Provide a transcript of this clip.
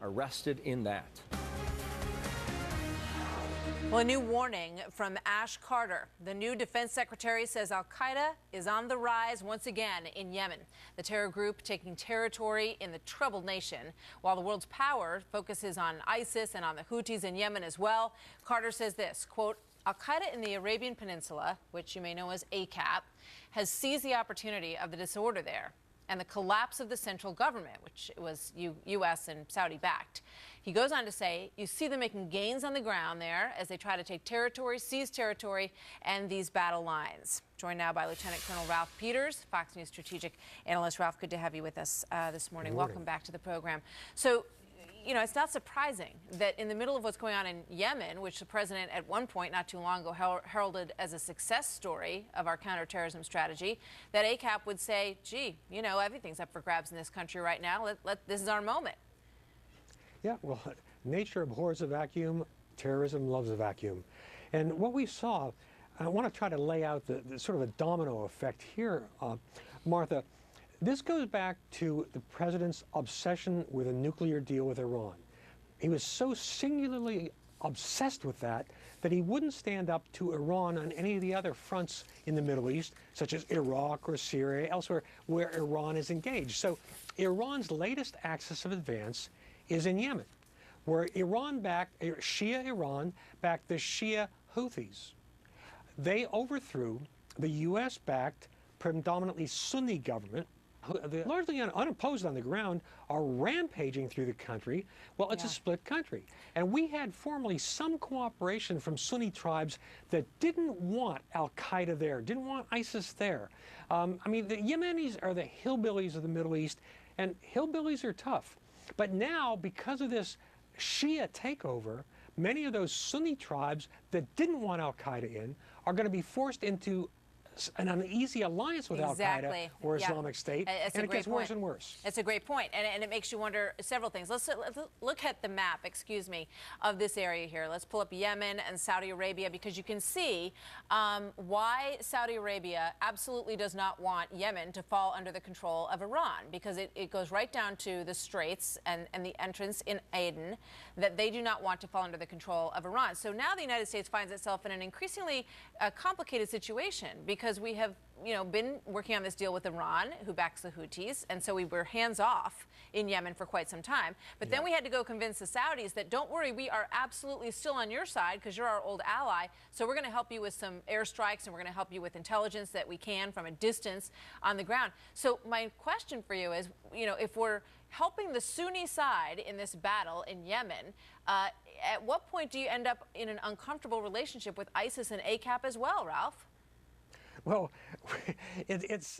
arrested in that. Well, a new warning from Ash Carter. The new defense secretary says al-Qaeda is on the rise once again in Yemen. The terror group taking territory in the troubled nation. While the world's power focuses on ISIS and on the Houthis in Yemen as well, Carter says this, quote, al-Qaeda in the Arabian Peninsula, which you may know as ACAP, has seized the opportunity of the disorder there and the collapse of the central government, which was U.S. and Saudi-backed. He goes on to say, you see them making gains on the ground there as they try to take territory, seize territory, and these battle lines. Joined now by Lieutenant Colonel Ralph Peters, Fox News strategic analyst. Ralph, good to have you with us this morning. Welcome back to the program. So, you know, it's not surprising that in the middle of what's going on in Yemen, which the president at one point not too long ago heralded as a success story of our counterterrorism strategy, that ACAP would say, gee, you know, everything's up for grabs in this country right now. This is our moment. Yeah, well, nature abhors a vacuum, terrorism loves a vacuum. And what we saw, I want to try to lay out the sort of a domino effect here, Martha. This goes back to the president's obsession with a nuclear deal with Iran. He was so singularly obsessed with that he wouldn't stand up to Iran on any of the other fronts in the Middle East, such as Iraq or Syria, elsewhere where Iran is engaged. So Iran's latest axis of advance is in Yemen, where Shia Iran backed the Shia Houthis. They overthrew the U.S.-backed, predominantly Sunni government, largely unopposed on the ground, are rampaging through the country. Well, it's a split country. And we had formerly some cooperation from Sunni tribes that didn't want al-Qaeda there, didn't want ISIS there. I mean, the Yemenis are the hillbillies of the Middle East, and hillbillies are tough. But now, because of this Shia takeover, many of those Sunni tribes that didn't want al-Qaeda in are going to be forced into an uneasy alliance with al-Qaeda or Islamic State, and it gets worse and worse. It's a great point, and it makes you wonder several things. Let's look at the map, of this area here. Let's pull up Yemen and Saudi Arabia, because you can see why Saudi Arabia absolutely does not want Yemen to fall under the control of Iran, because it goes right down to the Straits and the entrance in Aden, that they do not want to fall under the control of Iran. So now the United States finds itself in an increasingly complicated situation, because we have, been working on this deal with Iran, who backs the Houthis, and so we were hands off in Yemen for quite some time. But then we had to go convince the Saudis that, don't worry, we are absolutely still on your side because you're our old ally. So we're going to help you with some airstrikes, and we're going to help you with intelligence that we can from a distance on the ground. So my question for you is, if we're helping the Sunni side in this battle in Yemen, at what point do you end up in an uncomfortable relationship with ISIS and ACAP as well, Ralph? Well, it's